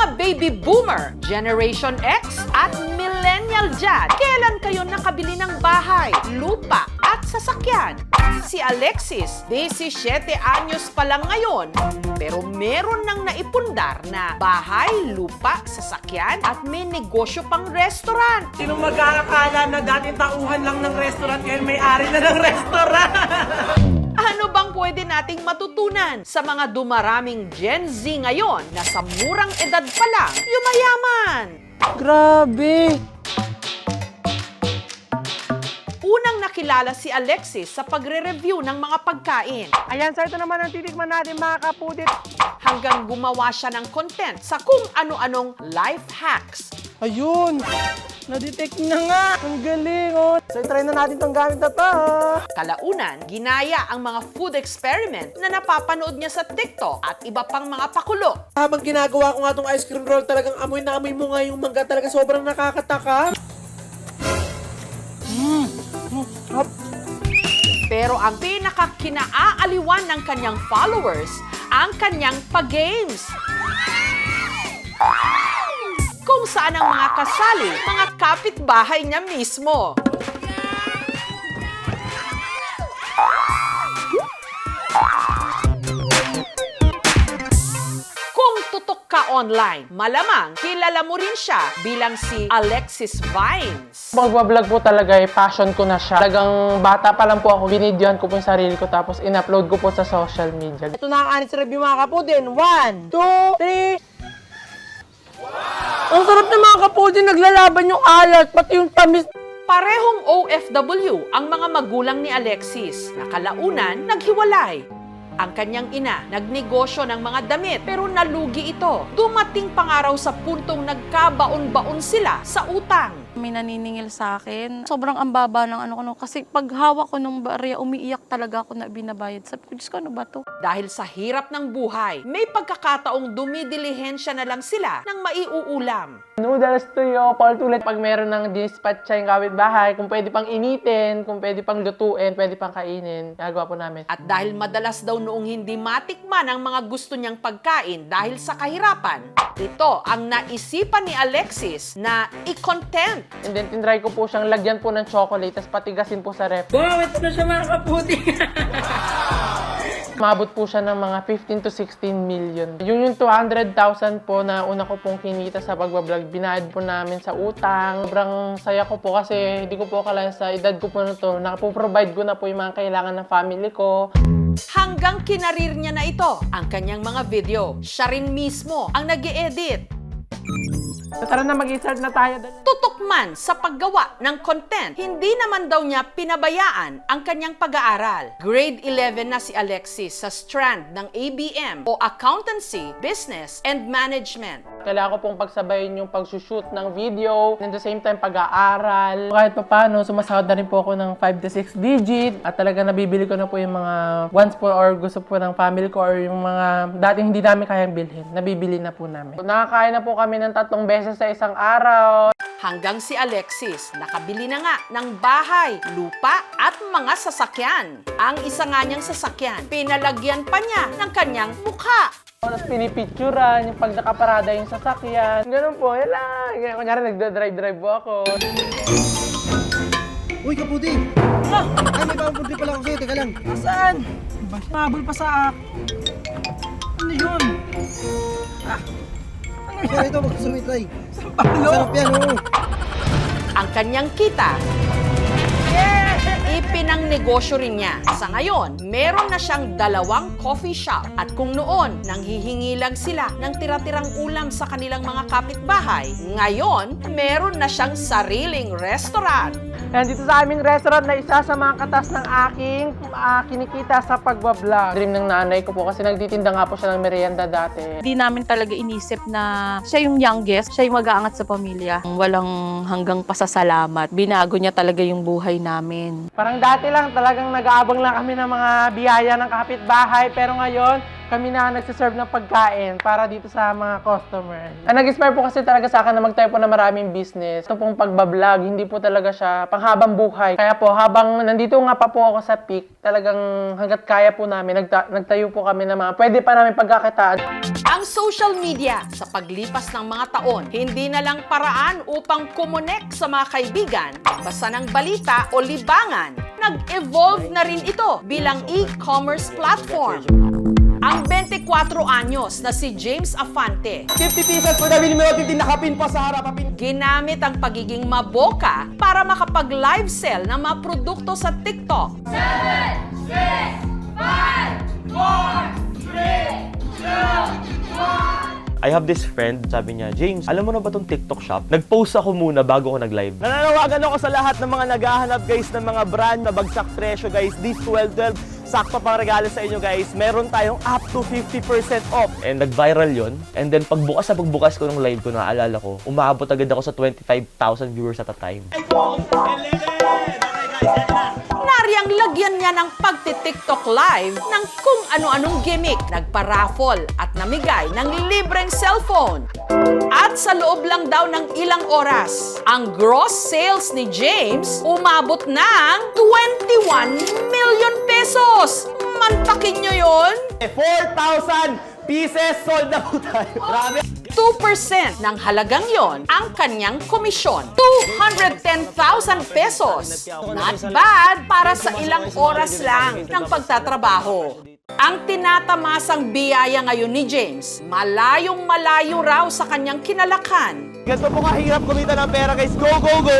Mga baby boomer, Generation X at millennial dyan, kailan kayo nakabili ng bahay, lupa at sasakyan? Si Alexis, 17 anyos pa lang ngayon, pero meron nang naipundar na bahay, lupa, sasakyan at may negosyo pang restaurant. Sinong mag-aakala na dating tauhan lang ng restaurant ngayon may-ari na ng restaurant? Ano bang pwede nating matutunan sa mga dumaraming Gen Z ngayon na sa murang edad pa lang yumayaman? Grabe! Unang nakilala si Alexis sa pagre-review ng mga pagkain. Ayan, sir, ito naman ang titikman natin mga kapudit. Hanggang gumawa siya ng content sa kung ano-anong life hacks. Ayun! Na-detect na nga! Ang galing, oh! So, try na natin itong gamit na to. Kalaunan, ginaya ang mga food experiment na napapanood niya sa TikTok at iba pang mga pakulo. Habang ginagawa ko nga itong ice cream roll, talagang amoy na amoy mo nga yung mangga. Talaga sobrang nakakataka. Pero ang pinaka-kinaaaliwan ng kanyang followers, ang kanyang pag-games. Kung saan ang mga kasali, mga kapitbahay niya mismo. Kung tutok ka online, malamang kilala mo rin siya bilang si Alexis Vines. Pagbablog po talaga passion ko na siya. Talagang bata pa lang po ako, binidyohan ko po yung sarili ko tapos in-upload ko po sa social media. Ito na ang anis review mga kapudin. 1, 2, 3... Ang sarap ng mga kapudin, naglalaban yung alat, pati yung tamis. Parehong OFW ang mga magulang ni Alexis na kalaunan naghiwalay. Ang kanyang ina nagnegosyo ng mga damit pero nalugi ito. Dumating pangaraw sa puntong nagkabaon-baon sila sa utang. May naniningil sa akin. Sobrang ambaba ng ano kasi pag hawak ko ng barya, umiiyak talaga ako na binabayad. Sabi ko, Diyos ko, ano ba to? Dahil sa hirap ng buhay, may pagkakataong dumidilihensya na lang sila ng maiuulam. Noodles tuyo, paulit-ulit. Pag meron ng dispatch yung kapitbahay, kung pwede pang initin, kung pwede pang lutuin, pwede pang kainin, gagawa po namin. At dahil madalas daw noong hindi matikman ang mga gusto niyang pagkain dahil sa kahirapan, ito ang naisipan ni Alexis na i-content. And then, tinry ko po siyang lagyan po ng chocolate, tapos patigasin po sa ref. Wow, ito na siya mga kapudin. Umabot po siya ng mga 15 to 16 million. Yung 200,000 po na una ko pong kinita sa pagbablog, binayad po namin sa utang. Sobrang saya ko po kasi hindi ko po akala sa edad ko po na to, nakapoprovide ko na po yung mga kailangan ng family ko. Hanggang kinarir niya na ito ang kanyang mga video. Siya rin mismo ang nag-i-edit. So, tara na, mag-start na tayo. Tutok man sa paggawa ng content, hindi naman daw niya pinabayaan ang kanyang pag-aaral. Grade 11 na si Alexis sa strand ng ABM o Accountancy, Business and Management. Kailangan ko pong pagsabayin yung pag-shoot ng video, and at the same time pag-aaral. Kahit pa paano, sumasahod na rin po ako ng 5 to 6 digit at talaga nabibili ko na po yung mga wants po or gusto po ng family ko or yung mga dating hindi namin kayang bilhin. Nabibili na po namin. Nakakain na po kami ng 3 beses sa isang araw. Hanggang si Alexis nakabili na nga ng bahay, lupa at mga sasakyan. Ang isa nga niyang sasakyan, pinalagyan pa niya ng kanyang mukha. Tapos pinipicturan yung pag nakaparada yung sasakyan. Ganun po, yan lang. Kunyari nagda-drive po ako. Uy, kapudi! Ay, may kapudi pala ako sa'yo. Teka lang. Saan? Mabul pa sa... Ano yun? So, ito, mag-sumit try. Palo? Sarap yan, oo. Ang kanyang kita, ipinang negosyo rin niya. Sa ngayon, meron na siyang 2 coffee shop. At kung noon, nanghihingi lang sila ng tira-tirang ulam sa kanilang mga kapitbahay, ngayon, meron na siyang sariling restaurant. Yan, dito sa aming restaurant na isa sa mga katas ng aking kinikita sa pagbablog. Dream ng nanay ko po kasi nagtitinda nga po siya ng merienda dati. Hindi namin talaga inisip na siya yung youngest, siya yung mag-aangat sa pamilya. Walang hanggang pasasalamat. Binago niya talaga yung buhay namin. Parang dati lang talagang nag-aabang lang kami ng mga biyaya ng kapitbahay pero ngayon kami na nagsaserve ng pagkain para dito sa mga customer. Ang nag-inspire po kasi talaga sa akin na magtayo po ng maraming business. Ito pong pagbablog, hindi po talaga siya panghabang buhay. Kaya po, habang nandito nga pa po ako sa peak, talagang hanggat kaya po namin, nagtayo po kami ng mga pwede pa namin pagkakitaan. Ang social media sa paglipas ng mga taon, hindi na lang paraan upang kumonek sa mga kaibigan, basa ng balita o libangan. Nag-evolve na rin ito bilang e-commerce platform. Ang 24 anyos na si James Afante, 50 pieces for the minimum 15 nakapin pa sa harap. ginamit ang pagiging maboka para makapag-live sell ng mga produkto sa TikTok. I have this friend, sabi niya, James, alam mo na ba tong TikTok shop? Nag-post ako muna bago ako nag-live. Nananawagan ako sa lahat ng mga naghahanap, guys, ng mga brand na bagsak presyo, guys. This 12/12, sakto pang regalo sa inyo, guys. Meron tayong up to 50% off. And nag-viral yon. And then pagbukas ko ng live ko, naalala ko, umaabot agad ako sa 25,000 viewers at a time. Nariyang lagyan niya ng pagti-TikTok live ng kung ano-anong gimmick, nagpa-raffle at namigay ng libreng cellphone. At sa loob lang daw ng ilang oras, ang gross sales ni James umabot ng 21 million pesos. Mantakin nyo yun? 4,000 pieces sold na po tayo. Grabe. 2% ng halagang yon ang kanyang komisyon. 210,000 pesos. Not bad para sa ilang oras lang ng pagtatrabaho. Ang tinatamasang biyaya ngayon ni James, malayong malayo raw sa kanyang kinalakan. Ganito po kahirap kumita ng pera, guys. Go, go, go!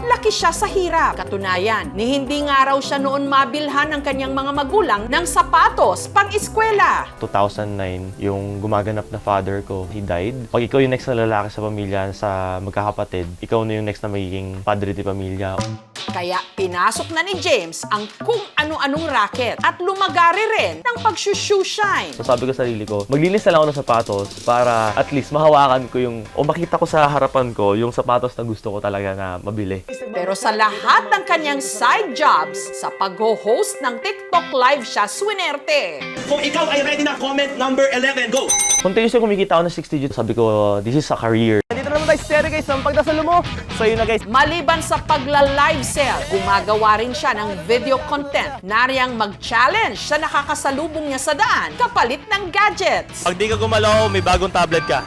Laki siya sa hirap. Katunayan, ni hindi nga raw siya noon mabilhan ng kanyang mga magulang ng sapatos pang-eskwela. 2009, yung gumaganap na father ko, he died. Pag ikaw yung next na lalaki sa pamilya, sa magkakapatid, ikaw na yung next na magiging padre de pamilya. Kaya pinasok na ni James ang kung ano-anong racket at lumagari rin ng pag-shoe-shine. So sabi ko sa sarili ko, maglinis na lang ako ng sapatos para at least mahawakan ko yung, o makita ko sa harapan ko yung sapatos na gusto ko talaga na mabili. Pero sa lahat ng kanyang side jobs, sa pag-host ng TikTok live siya swinerte. Kung ikaw ay ready na, comment number 11, go! Continuously kumikita ako ng 6 digits. Sabi ko, this is a career. Dito naman tayo sa series, guys. Ang pagdasalo mo. So yun na, guys. Maliban sa pagla-live sell, gumagawa rin siya ng video content. Nariyang mag-challenge sa nakakasalubong niya sa daan kapalit ng gadgets. Pag di ka gumalaw, may bagong tablet ka.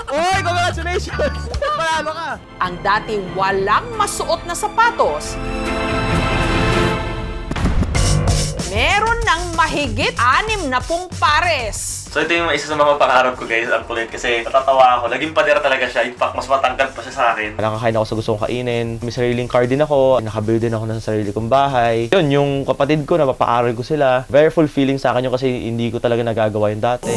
Oy, congratulations! Panalo ka! Ang dati walang masuot na sapatos, meron ng mahigit 60 pares. So ito yung isa sa mga pangarap ko, guys, ang kulit kasi natatawa ako. Naging pader talaga siya. In fact, mas matangkad pa siya sa akin. Nakakain ako sa gusto kong kainin. May sariling car din ako. Nakabili din ako ng sarili kong bahay. Yun, yung kapatid ko, napapaaral ko sila. Very fulfilling sa akin yun kasi hindi ko talaga nagagawa yun dati.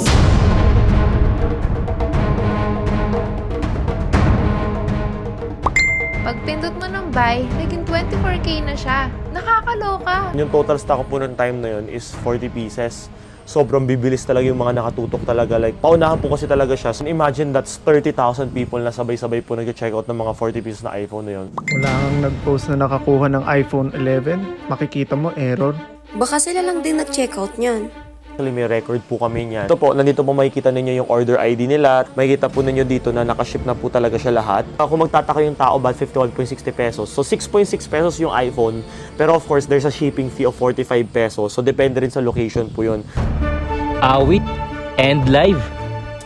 Pag pindot mo ng buy, naging 24K na siya. Nakakaloka. Yung total stock ko po noong time na yun is 40 pieces. Sobrang bibilis talaga yung mga nakatutok talaga. Like, paunahan po kasi talaga siya. So imagine that's 30,000 people na sabay-sabay po nag-check out ng mga 40 pieces na iPhone na yun. Wala kang nag-post na nakakuha ng iPhone 11, makikita mo error. Baka sila lang din nag-checkout niyan. Actually, may record po kami niyan. Ito po, nandito po makikita ninyo yung order ID nila. Makikita po ninyo dito na nakaship na po talaga siya lahat. Kung magtataka yung tao, bad 51.60 pesos. So 6.6 pesos yung iPhone. Pero of course, there's a shipping fee of 45 pesos. So depende rin sa location po yun. Awit and live.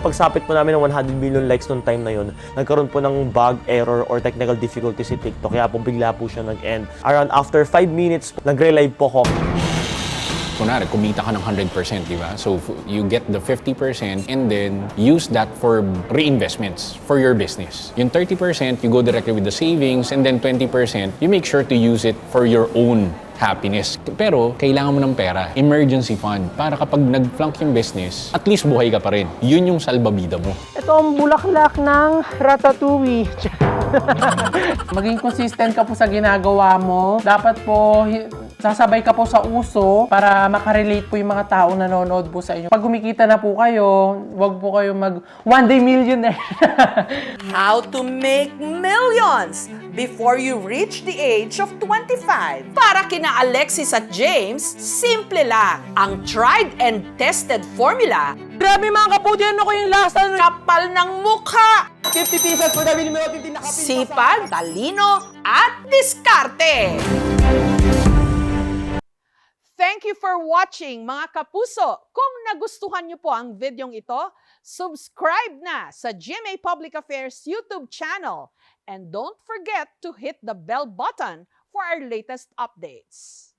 Pagsapit po namin ng 100 million likes noong time na yun, nagkaroon po ng bug, error, or technical difficulty si TikTok. Kaya po bigla po siya nag-end. Around after 5 minutes, nagre-live po ako. Kunwari, kumita ka ng 100%, di ba? So, you get the 50% and then use that for reinvestments for your business. Yung 30%, you go directly with the savings and then 20%, you make sure to use it for your own happiness. Pero, kailangan mo ng pera, emergency fund, para kapag nag-flunk yung business, at least buhay ka pa rin. Yun yung salbabida mo. Ito ang bulaklak ng ratatouille. Maging consistent ka po sa ginagawa mo. Dapat po, sasabay ka po sa uso para makarelate po yung mga taong nanonood po sa inyo. Pag kumikita na po kayo, wag po kayo mag one day millionaire. How to make millions before you reach the age of 25. Para kina Alexis at James, simple lang. Ang tried and tested formula, Grabe mga kapudi, ano ko yung lasa ng kapal ng mukha, 50 pieces po nabili mo 15 na kapin. sipag, talino, at diskarte. Thank you for watching mga kapuso. Kung nagustuhan niyo po ang videong ito, subscribe na sa GMA Public Affairs YouTube channel. And don't forget to hit the bell button for our latest updates.